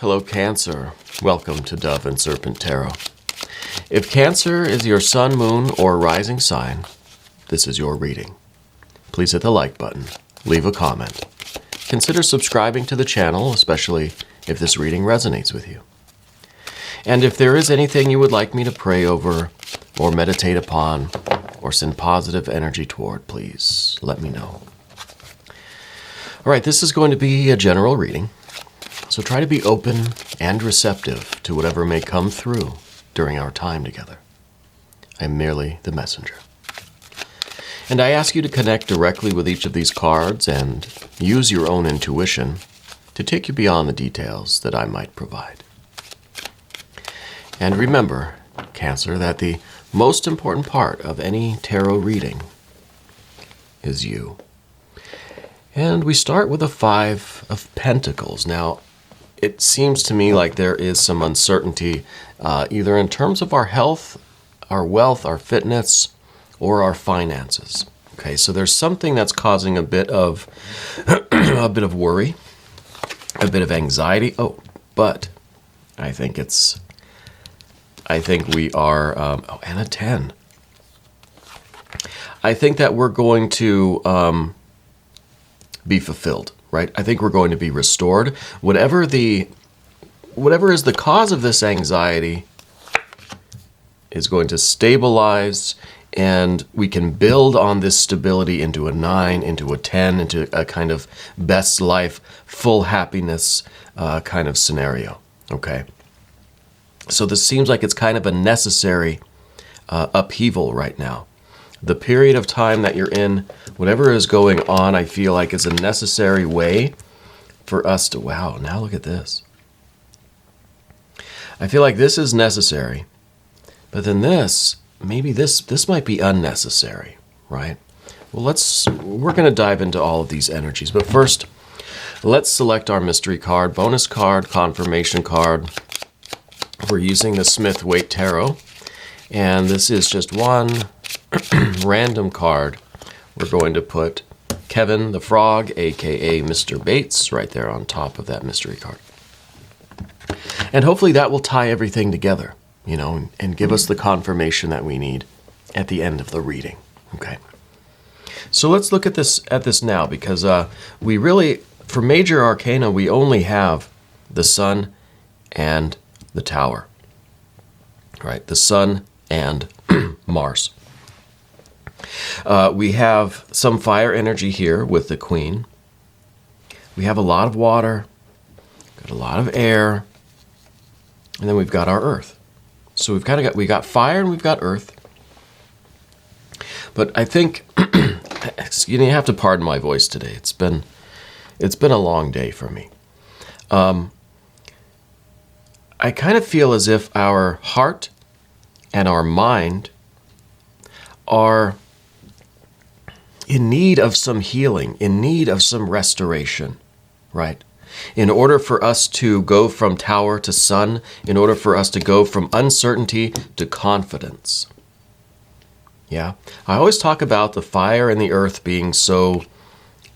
Hello, Cancer. Welcome to Dove and Serpent Tarot. If Cancer is your sun, moon, or rising sign, this is your reading. Please hit the like button, leave a comment. Consider subscribing to the channel, especially if this reading resonates with you. And if there is anything you would like me to pray over, or meditate upon, or send positive energy toward, please let me know. All right, this is going to be a general reading, so try to be open and receptive to whatever may come through during our time together. I am merely the messenger. And I ask you to connect directly with each of these cards and use your own intuition to take you beyond the details that I might provide. And remember, Cancer, that the most important part of any tarot reading is you. And we start with a 5 of Pentacles. Now, it seems to me like there is some uncertainty either in terms of our health, our wealth, our fitness, or our finances. Okay, so there's something that's causing a bit of worry, a bit of anxiety. Oh, but I think we are, and a 10. I think that we're going to be fulfilled, right? I think we're going to be restored. Whatever is the cause of this anxiety is going to stabilize, and we can build on this stability into a 9, into a 10, into a kind of best life, full happiness kind of scenario, okay? So this seems like it's kind of a necessary upheaval right now. The period of time that you're in, whatever is going on, I feel like is a necessary way for us to, wow, now look at this. I feel like this is necessary, but then maybe this might be unnecessary, right? Well, we're going to dive into all of these energies, but first, let's select our mystery card, bonus card, confirmation card. We're using the Smith-Waite Tarot, and this is just one random card. We're going to put Kevin the Frog, aka Mr. Bates, right there on top of that mystery card. And hopefully that will tie everything together, you know, and give us the confirmation that we need at the end of the reading. Okay. So let's look at this now, because we really, for major arcana, we only have the Sun and the Tower, right? The Sun and Mars. We have some fire energy here with the Queen. We have a lot of water, got a lot of air, and then we've got our Earth. So we got fire and we've got Earth. But I think you have to pardon my voice today. It's been a long day for me. I kind of feel as if our heart and our mind are in need of some healing, in need of some restoration, right? In order for us to go from Tower to Sun, in order for us to go from uncertainty to confidence. Yeah, I always talk about the fire and the earth being so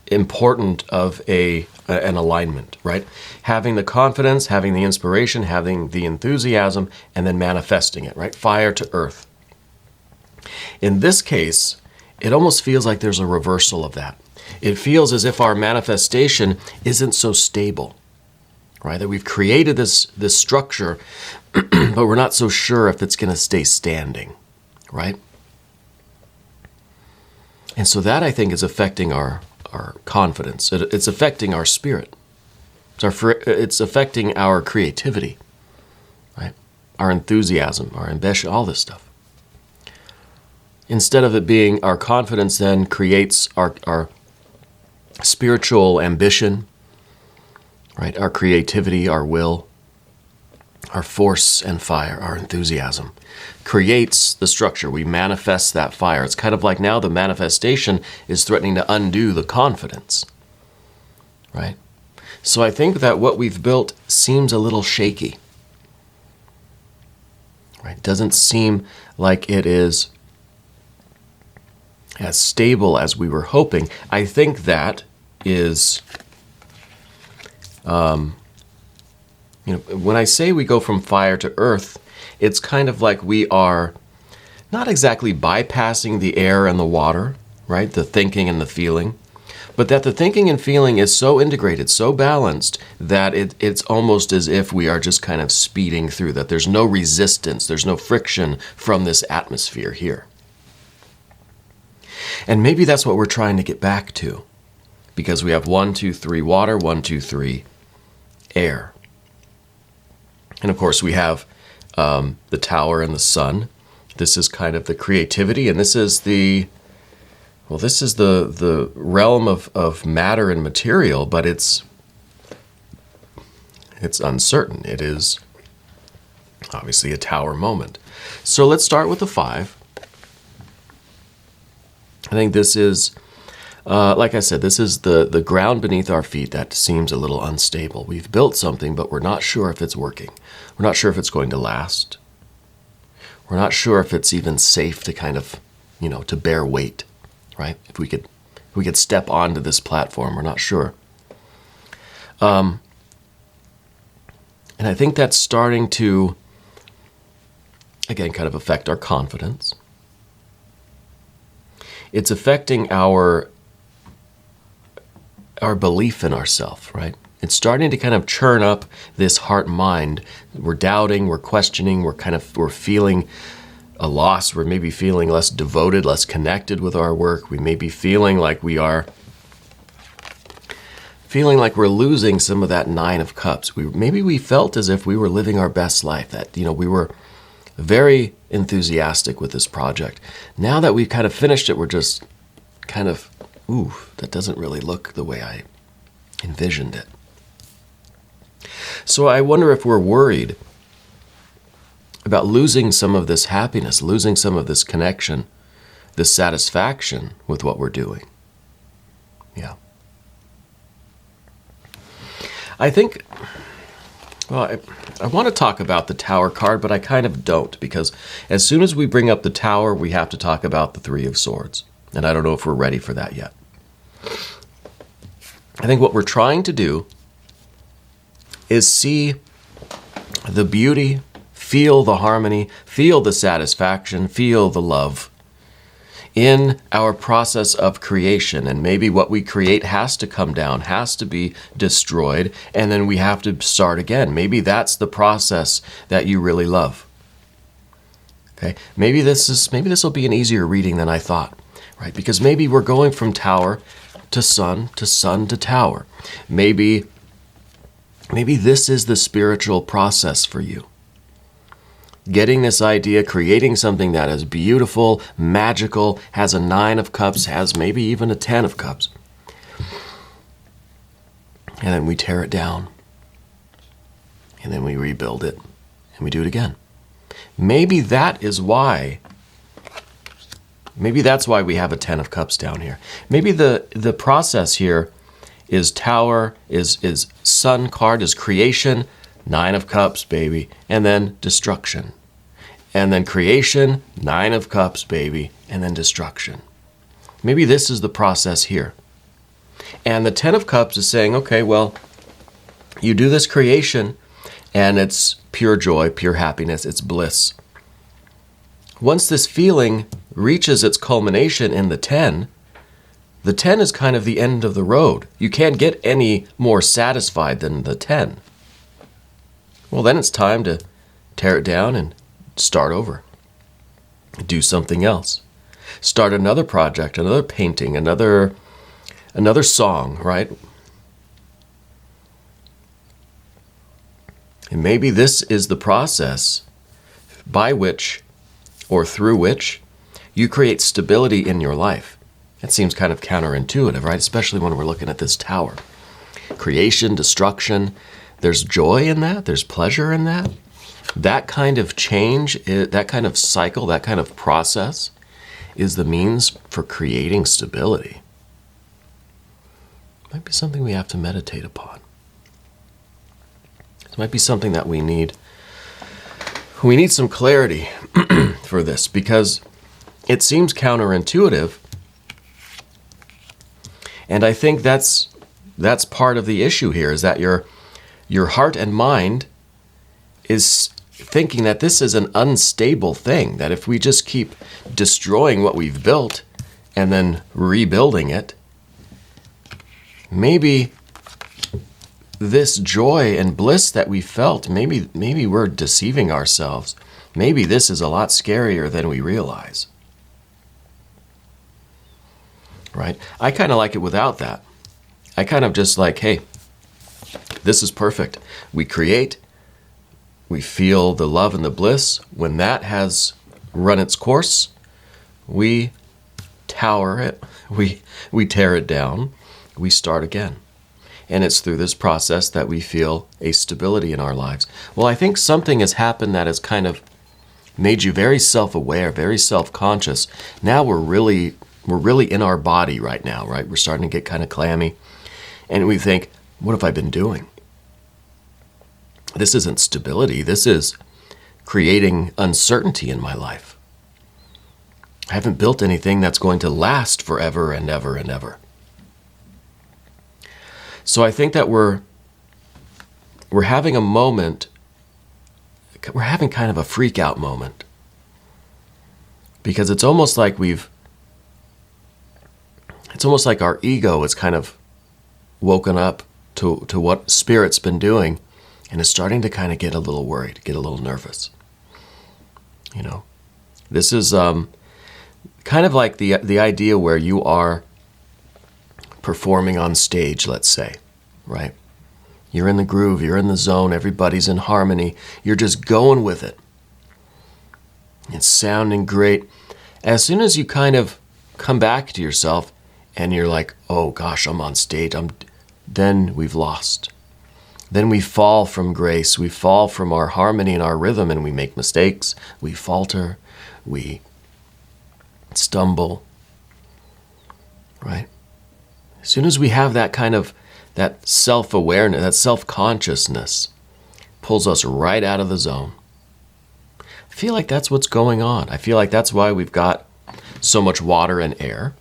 important of an alignment, right? Having the confidence, having the inspiration, having the enthusiasm, and then manifesting it, right? Fire to earth. In this case, it almost feels like there's a reversal of that. It feels as if our manifestation isn't so stable, right? That we've created this structure, but we're not so sure if it's going to stay standing, right? And so that, I think, is affecting our confidence. It's affecting our spirit. It's affecting our creativity, right? Our enthusiasm, our ambition, all this stuff. Instead of it being our confidence then creates our spiritual ambition, right? Our creativity, our will, our force and fire, our enthusiasm creates the structure. We manifest that fire. It's kind of like now the manifestation is threatening to undo the confidence, right? So I think that what we've built seems a little shaky, right? It doesn't seem like it is as stable as we were hoping. I think that is, When I say we go from fire to earth, it's kind of like we are not exactly bypassing the air and the water, right? The thinking and the feeling, but that the thinking and feeling is so integrated, so balanced, that it's almost as if we are just kind of speeding through, that there's no resistance, there's no friction from this atmosphere here. And maybe that's what we're trying to get back to, because we have 1, 2, 3 water, 1, 2, 3 air. And of course we have the tower and the sun. This is kind of the creativity, and this is the realm of matter and material, but it's uncertain. It is obviously a tower moment. So let's start with the 5. I think this is, like I said, this is the ground beneath our feet that seems a little unstable. We've built something, but we're not sure if it's working. We're not sure if it's going to last. We're not sure if it's even safe to kind of, to bear weight, right? If we could step onto this platform, we're not sure. And I think that's starting to, again, kind of affect our confidence. It's affecting our belief in ourselves, right? It's starting to kind of churn up this heart-mind. We're doubting, we're questioning, we're feeling a loss. We're maybe feeling less devoted, less connected with our work. We may be feeling like we're losing some of that 9 of Cups. Maybe we felt as if we were living our best life, that, we were very enthusiastic with this project. Now that we've kind of finished it, we're just kind of, that doesn't really look the way I envisioned it. So I wonder if we're worried about losing some of this happiness, losing some of this connection, this satisfaction with what we're doing. Yeah. I think, I want to talk about the Tower card, but I kind of don't, because as soon as we bring up the Tower, we have to talk about the 3 of Swords. And I don't know if we're ready for that yet. I think what we're trying to do is see the beauty, feel the harmony, feel the satisfaction, feel the love in our process of creation. And maybe what we create has to come down, has to be destroyed, and then we have to start again. Maybe that's the process that you really love. Okay? Maybe this will be an easier reading than I thought, right? Because maybe we're going from tower to sun to tower. Maybe this is the spiritual process for you. Getting this idea, creating something that is beautiful, magical, has a 9 of Cups, has maybe even a 10 of Cups. And then we tear it down. And then we rebuild it. And we do it again. Maybe that's why we have a 10 of Cups down here. Maybe the process here is Tower, is Sun card, is creation, 9 of Cups, baby, and then destruction. And then creation, 9 of Cups, baby, and then destruction. Maybe this is the process here. And the 10 of Cups is saying, okay, well, you do this creation, and it's pure joy, pure happiness, it's bliss. Once this feeling reaches its culmination in the 10 is kind of the end of the road. You can't get any more satisfied than the 10. Well, then it's time to tear it down and start over. Do something else. Start another project, another painting, another song, right? And maybe this is the process by which, or through which, you create stability in your life. That seems kind of counterintuitive, right? Especially when we're looking at this Tower. Creation, destruction, there's joy in that, there's pleasure in that. That kind of change, that kind of cycle, that kind of process is the means for creating stability. Might be something we have to meditate upon. It might be something that we need some clarity for this, because it seems counterintuitive. And I think that's part of the issue here, is that your heart and mind is thinking that this is an unstable thing, that if we just keep destroying what we've built and then rebuilding it, maybe this joy and bliss that we felt, maybe we're deceiving ourselves. Maybe this is a lot scarier than we realize. Right? I kind of like it without that. I kind of just like, hey, this is perfect. We create, we feel the love and the bliss. When that has run its course, we tower it, we tear it down, we start again. And it's through this process that we feel a stability in our lives. Well, I think something has happened that has kind of made you very self-aware, very self-conscious. Now we're really in our body right now, right? We're starting to get kind of clammy. And we think, what have I been doing? This isn't stability. This is creating uncertainty in my life. I haven't built anything that's going to last forever and ever and ever. So I think that we're having a moment, we're having kind of a freak out moment. Because it's almost like our ego is kind of woken up to what Spirit's been doing and is starting to kind of get a little worried, get a little nervous. You know, this is kind of like the idea where you are performing on stage, let's say, right? You're in the groove, you're in the zone, everybody's in harmony, you're just going with it. It's sounding great. As soon as you kind of come back to yourself and you're like, oh gosh, I'm on stage, then we've lost. Then we fall from grace, we fall from our harmony and our rhythm, and we make mistakes, we falter, we stumble, right? As soon as we have that kind of, that self-awareness, that self-consciousness pulls us right out of the zone. I feel like that's what's going on. I feel like that's why we've got so much water and air.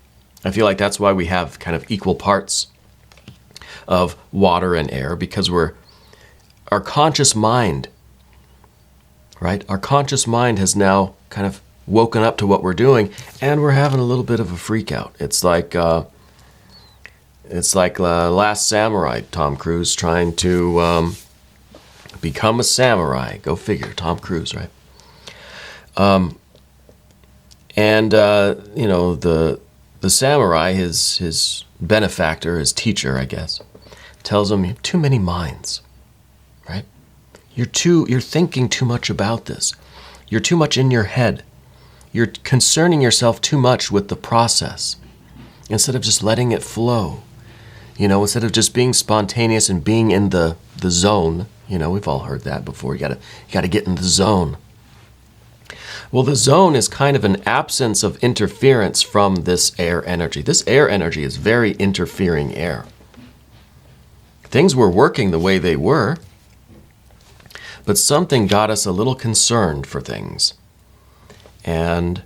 I feel like that's why we have kind of equal parts of water and air, because our conscious mind, right? Our conscious mind has now kind of woken up to what we're doing, and we're having a little bit of a freak out. It's like Last Samurai, Tom Cruise trying to become a samurai. Go figure, Tom Cruise, right? You know, the samurai, his benefactor, his teacher, I guess, tells him, you have too many minds, right? You're thinking too much about this. You're too much in your head. You're concerning yourself too much with the process instead of just letting it flow. You know, instead of just being spontaneous and being in the zone. You know, we've all heard that before. You gotta get in the zone. Well, the zone is kind of an absence of interference from this air energy. This air energy is very interfering air. Things were working the way they were, but something got us a little concerned for things. And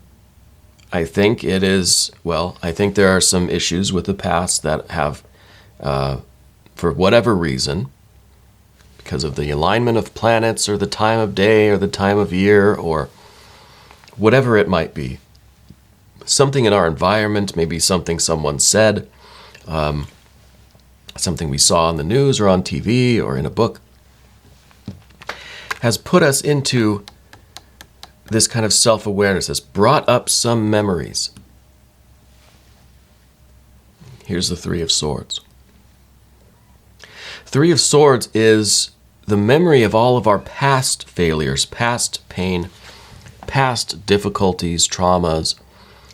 I think I think there are some issues with the past that have, for whatever reason, because of the alignment of planets or the time of day or the time of year or whatever it might be, something in our environment, maybe something someone said, something we saw on the news or on TV or in a book, has put us into this kind of self-awareness, has brought up some memories. Here's the Three of Swords. Three of Swords is the memory of all of our past failures, past pain, past difficulties, traumas,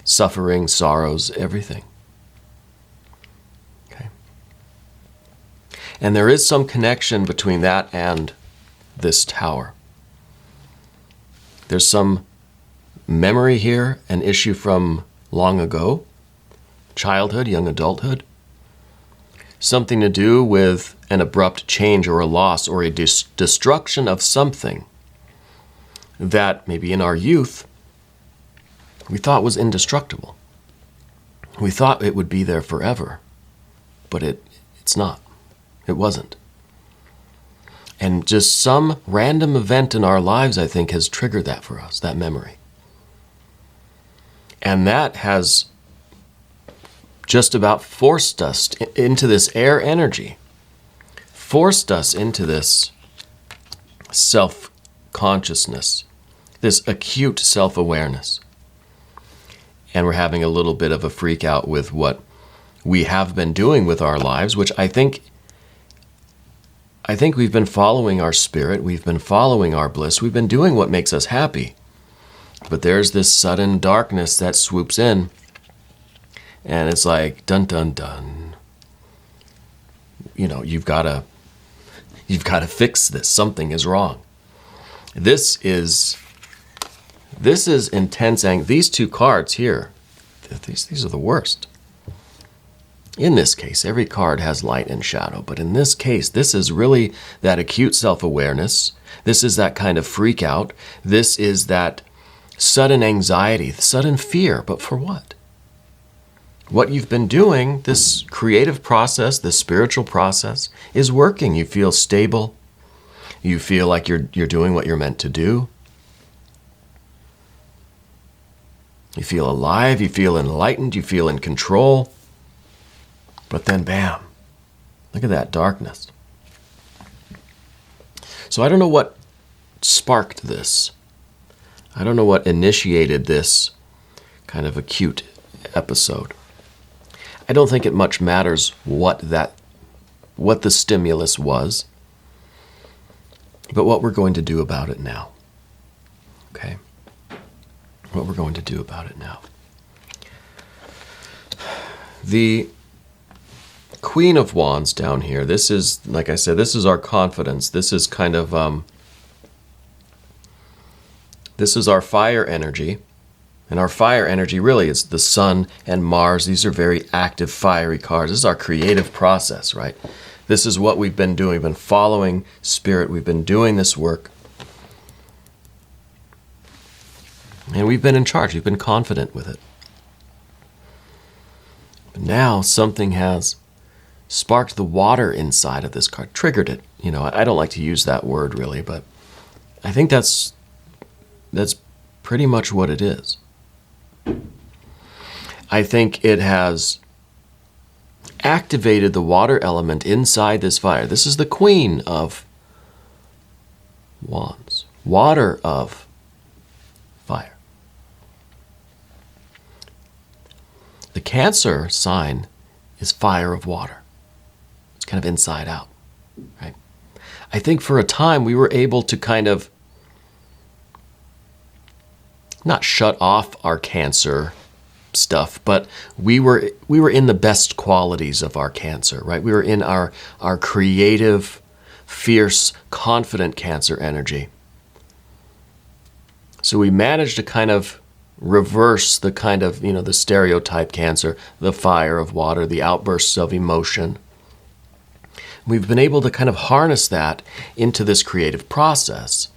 suffering, sorrows, everything. Okay. And there is some connection between that and this tower. There's some memory here, an issue from long ago, childhood, young adulthood, something to do with an abrupt change or a loss or a destruction of something that maybe in our youth we thought was indestructible. We thought it would be there forever, but it's not. It wasn't. And just some random event in our lives, I think, has triggered that for us, that memory. And that has just about forced us into this air energy, forced us into this self-consciousness, this acute self-awareness. And we're having a little bit of a freak out with what we have been doing with our lives, which I think we've been following our spirit, we've been following our bliss, we've been doing what makes us happy. But there's this sudden darkness that swoops in, and it's like, dun dun dun. You know, you've got to fix this. Something is wrong. This is intense anger. These two cards here, these are the worst. In this case, every card has light and shadow, but in this case, this is really that acute self-awareness. This is that kind of freak out. This is that sudden anxiety, sudden fear, but for what? What you've been doing, this creative process, this spiritual process, is working. You feel stable. You feel like you're doing what you're meant to do. You feel alive. You feel enlightened. You feel in control. But then, bam, look at that darkness. So I don't know what sparked this. I don't know what initiated this kind of acute episode. I don't think it much matters what the stimulus was, but what we're going to do about it now. Okay? What we're going to do about it now. The Queen of Wands down here, this is, like I said, this is our confidence. This is kind of, this is our fire energy. And our fire energy really is the sun and Mars. These are very active, fiery cards. This is our creative process, right? This is what we've been doing. We've been following spirit. We've been doing this work. And we've been in charge. We've been confident with it. But now something has sparked the water inside of this card, triggered it. You know, I don't like to use that word really, but I think that's pretty much what it is. I think it has activated the water element inside this fire. This is the Queen of Wands, water of fire. The Cancer sign is fire of water. It's kind of inside out, right? I think for a time we were able to kind of not shut off our Cancer stuff, but we were in the best qualities of our Cancer, right? We were in our creative, fierce, confident Cancer energy. So we managed to kind of reverse the kind of, you know, the stereotype Cancer, the fire of water, the outbursts of emotion. We've been able to kind of harness that into this creative process.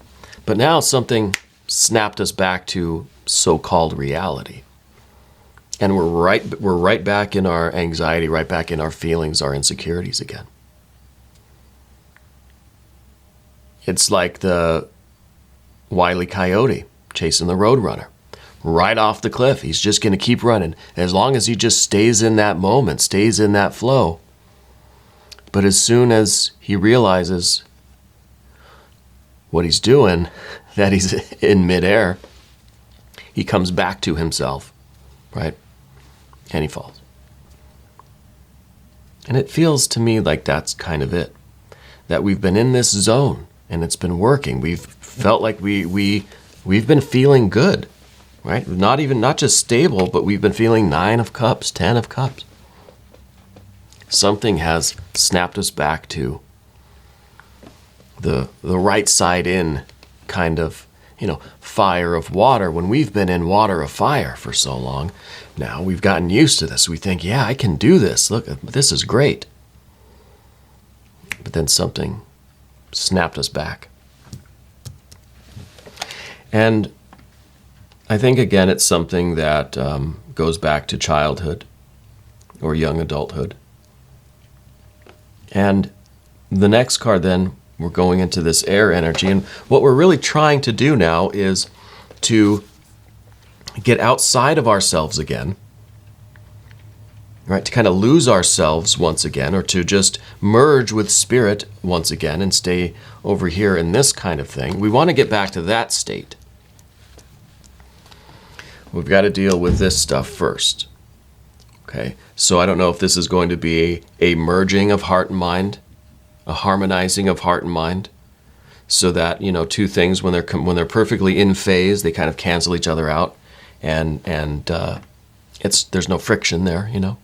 But now something snapped us back to so-called reality. And we're right back in our anxiety, right back in our feelings, our insecurities again. It's like the Wile E. Coyote chasing the Roadrunner. Right off the cliff. He's just going to keep running. As long as he just stays in that moment, stays in that flow. But as soon as he realizes what he's doing, that he's in midair, he comes back to himself, right? And he falls. And it feels to me like that's kind of it. That we've been in this zone and it's been working. We've felt like we've been feeling good, right? Not just stable, but we've been feeling 9 of Cups, 10 of Cups. Something has snapped us back to the right side in kind of, you know, fire of water. When we've been in water of fire for so long, now we've gotten used to this. We think, yeah, I can do this. Look, this is great. But then something snapped us back. And I think, again, it's something that goes back to childhood or young adulthood. And the next card then, We're going into this air energy. And what we're really trying to do now is to get outside of ourselves again, right? To kind of lose ourselves once again, or to just merge with spirit once again and stay over here in this kind of thing. We want to get back to that state. We've got to deal with this stuff first. Okay, so I don't know if this is going to be a merging of heart and mind, a harmonizing of heart and mind, so that, you know, two things, when they're perfectly in phase, they kind of cancel each other out, and there's no friction there, you know.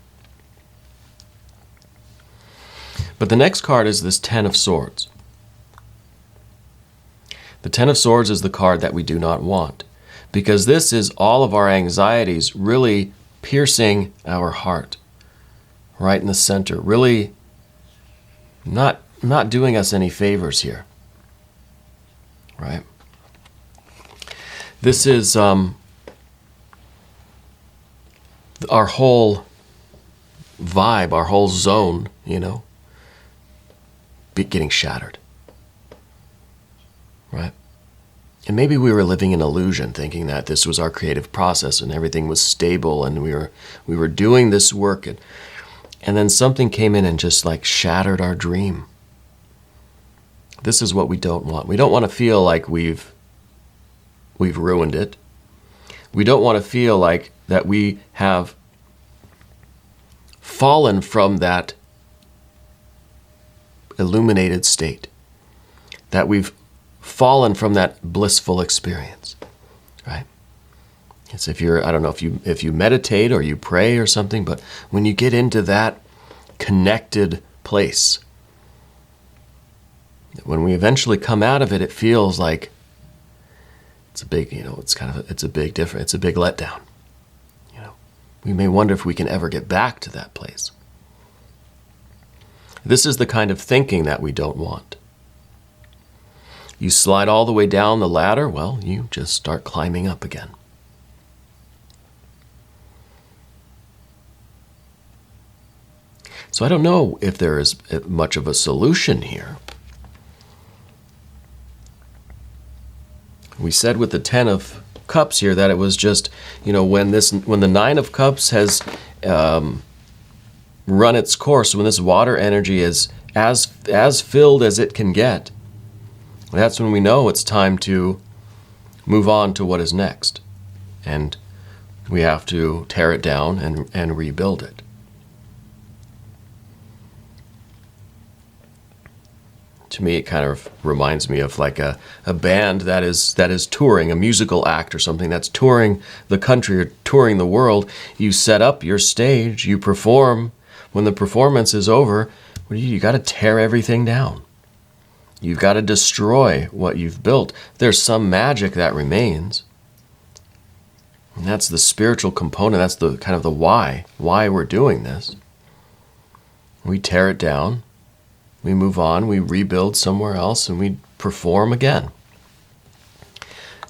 But the next card is this Ten of Swords. The Ten of Swords is the card that we do not want, because this is all of our anxieties really piercing our heart, right in the center, really not doing us any favors here, right? This is our whole vibe, our whole zone, you know, getting shattered, right? And maybe we were living in illusion, thinking that this was our creative process and everything was stable and we were doing this work, and then something came in and just like shattered our dream. This is what we don't want. We don't want to feel like we've ruined it. We don't want to feel like that we have fallen from that illuminated state, that we've fallen from that blissful experience, right? It's if you're, I don't know if you meditate or you pray or something, but when you get into that connected place, when we eventually come out of it, it feels like it's a big, you know, it's a big difference. It's a big letdown. You know, we may wonder if we can ever get back to that place. This is the kind of thinking that we don't want. You slide all the way down the ladder, well, you just start climbing up again. So I don't know if there is much of a solution here. We said with the Ten of Cups here that it was just, you know, when the Nine of Cups has run its course, when this water energy is as filled as it can get, that's when we know it's time to move on to what is next. And we have to tear it down and rebuild it. To me, it kind of reminds me of like a band that is touring, a musical act or something that's touring the country or touring the world. You set up your stage, you perform. When the performance is over, you got to tear everything down. You've got to destroy what you've built. There's some magic that remains. And that's the spiritual component. That's the kind of the why we're doing this. We tear it down. We move on, we rebuild somewhere else, and we perform again.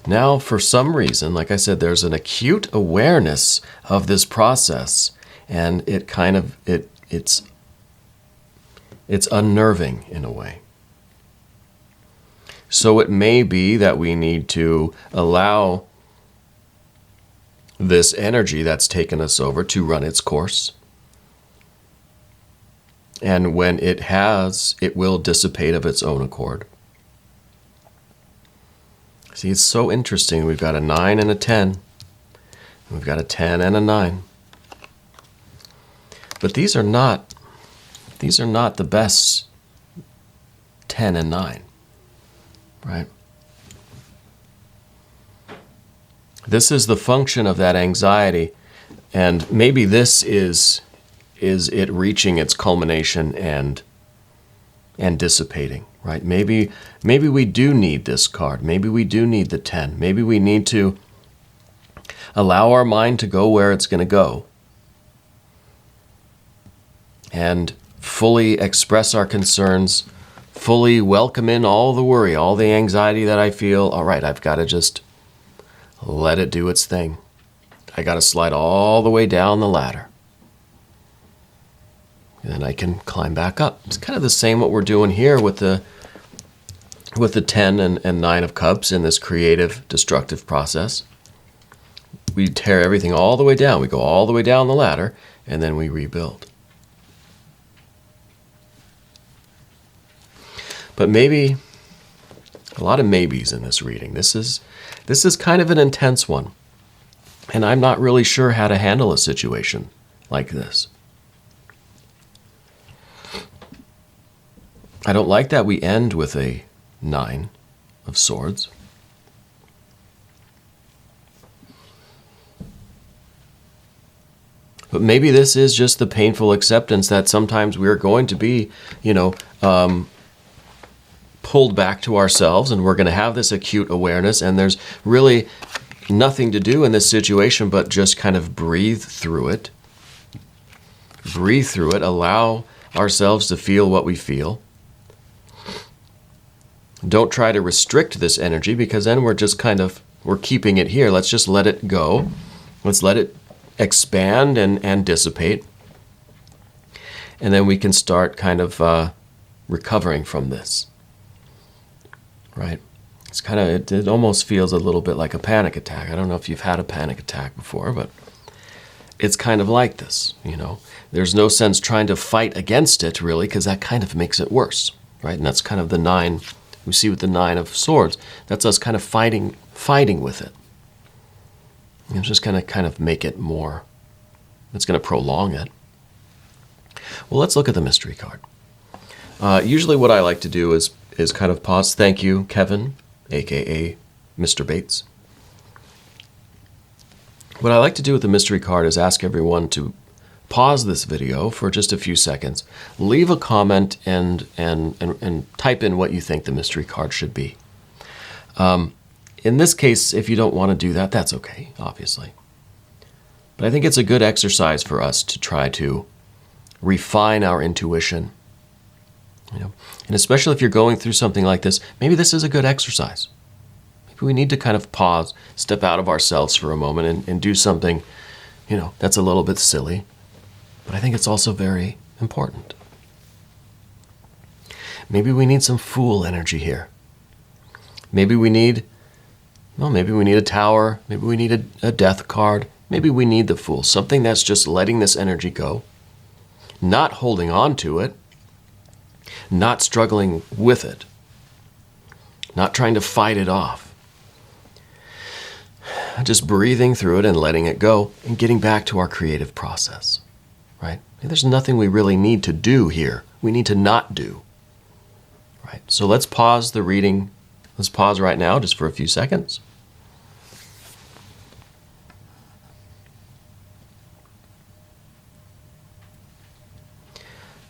Now, for some reason, like I said, there's an acute awareness of this process, and it's unnerving in a way. So it may be that we need to allow this energy that's taken us over to run its course. And when it has, it will dissipate of its own accord. See, it's so interesting. We've got a 9 and a 10. We've got a 10 and a 9. But these are not the best 10 and 9, right? This is the function of that anxiety, and maybe this is it reaching its culmination and dissipating, right? Maybe we do need this card. Maybe we do need the 10. Maybe we need to allow our mind to go where it's going to go and fully express our concerns, fully welcome in all the worry, all the anxiety that I feel. All right, I've got to just let it do its thing. I got to slide all the way down the ladder. And then I can climb back up. It's kind of the same what we're doing here with the with the 10 and 9 of Cups in this creative, destructive process. We tear everything all the way down. We go all the way down the ladder, and then we rebuild. But maybe, a lot of maybes in this reading. This is kind of an intense one. And I'm not really sure how to handle a situation like this. I don't like that we end with a 9 of Swords. But maybe this is just the painful acceptance that sometimes we're going to be, pulled back to ourselves, and we're going to have this acute awareness, and there's really nothing to do in this situation but just kind of breathe through it. Breathe through it. Allow ourselves to feel what we feel. Don't try to restrict this energy, because then we're keeping it here. Let's just let it go. Let's let it expand and dissipate. And then we can start kind of recovering from this. Right? It's kind of, it almost feels a little bit like a panic attack. I don't know if you've had a panic attack before, but it's kind of like this, There's no sense trying to fight against it, really, because that kind of makes it worse, right? And that's kind of the 9 we see with the 9 of Swords. That's us kind of fighting with it. It's just going to kind of make it more, it's going to prolong it. Well, let's look at the mystery card. Usually what I like to do is kind of pause. Thank you, Kevin, a.k.a. Mr. Bates. What I like to do with the mystery card is ask everyone to pause this video for just a few seconds, leave a comment, and type in what you think the mystery card should be. In this case, if you don't want to do that, that's okay, obviously. But I think it's a good exercise for us to try to refine our intuition. And especially if you're going through something like this, maybe this is a good exercise. Maybe we need to kind of pause, step out of ourselves for a moment and do something, that's a little bit silly. But I think it's also very important. Maybe we need some Fool energy here. Maybe we need a Tower. Maybe we need a Death card. Maybe we need the Fool. Something that's just letting this energy go. Not holding on to it. Not struggling with it. Not trying to fight it off. Just breathing through it and letting it go and getting back to our creative process. Right? There's nothing we really need to do here. We need to not do. Right? So let's pause the reading. Let's pause right now just for a few seconds.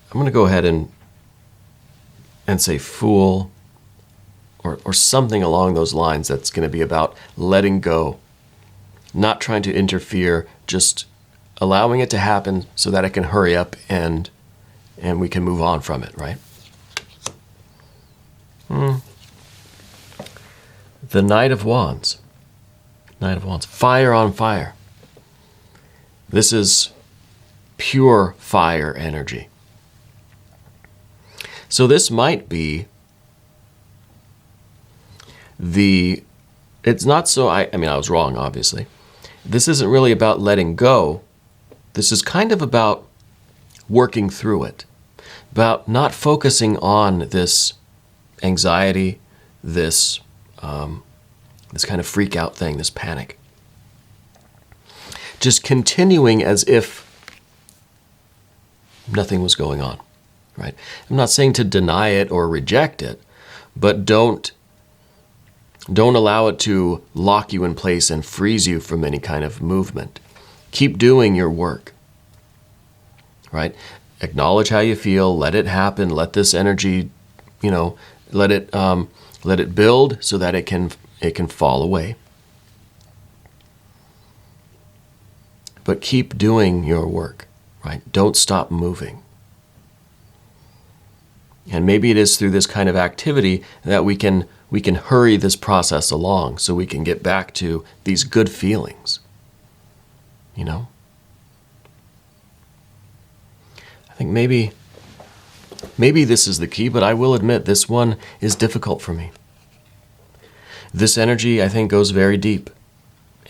I'm going to go ahead and say Fool or something along those lines that's going to be about letting go, not trying to interfere, just allowing it to happen so that it can hurry up and we can move on from it, right? The Knight of Wands. Knight of Wands. Fire on fire. This is pure fire energy. So this might be it's not so, I was wrong, obviously. This isn't really about letting go. This is kind of about working through it, about not focusing on this anxiety, this kind of freak out thing, this panic. Just continuing as if nothing was going on, right? I'm not saying to deny it or reject it, but don't allow it to lock you in place and freeze you from any kind of movement. Keep doing your work, right? Acknowledge how you feel, let it happen, let this energy, let it build so that it can fall away. But keep doing your work, right? Don't stop moving. And maybe it is through this kind of activity that we can hurry this process along so we can get back to these good feelings. I think maybe Maybe this is the key, but I will admit this one is difficult for me. This energy, I think, goes very deep,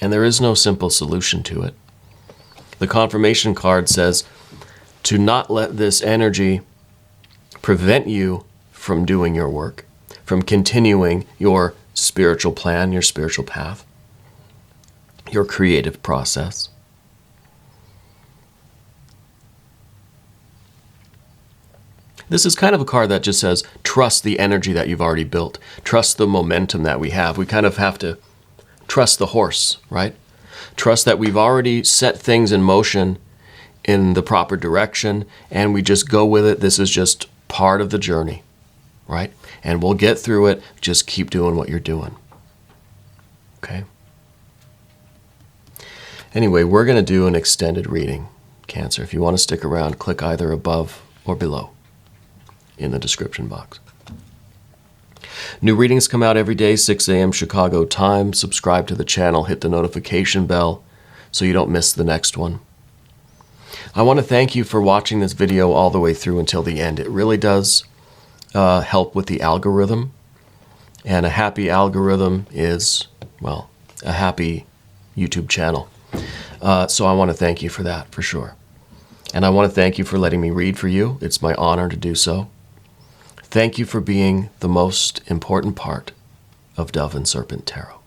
and there is no simple solution to it. The confirmation card says to not let this energy prevent you from doing your work, from continuing your spiritual plan, your spiritual path, your creative process. This is kind of a card that just says, trust the energy that you've already built. Trust the momentum that we have. We kind of have to trust the horse, right? Trust that we've already set things in motion in the proper direction, and we just go with it. This is just part of the journey, right? And we'll get through it. Just keep doing what you're doing. Okay? Anyway, we're going to do an extended reading, Cancer. If you want to stick around, click either above or below in the description box. New readings come out every day, 6 a.m. Chicago time. Subscribe to the channel, hit the notification bell so you don't miss the next one. I want to thank you for watching this video all the way through until the end. It really does help with the algorithm. And a happy algorithm is, well, a happy YouTube channel. So I want to thank you for that, for sure. And I want to thank you for letting me read for you. It's my honor to do so. Thank you for being the most important part of Dove and Serpent Tarot.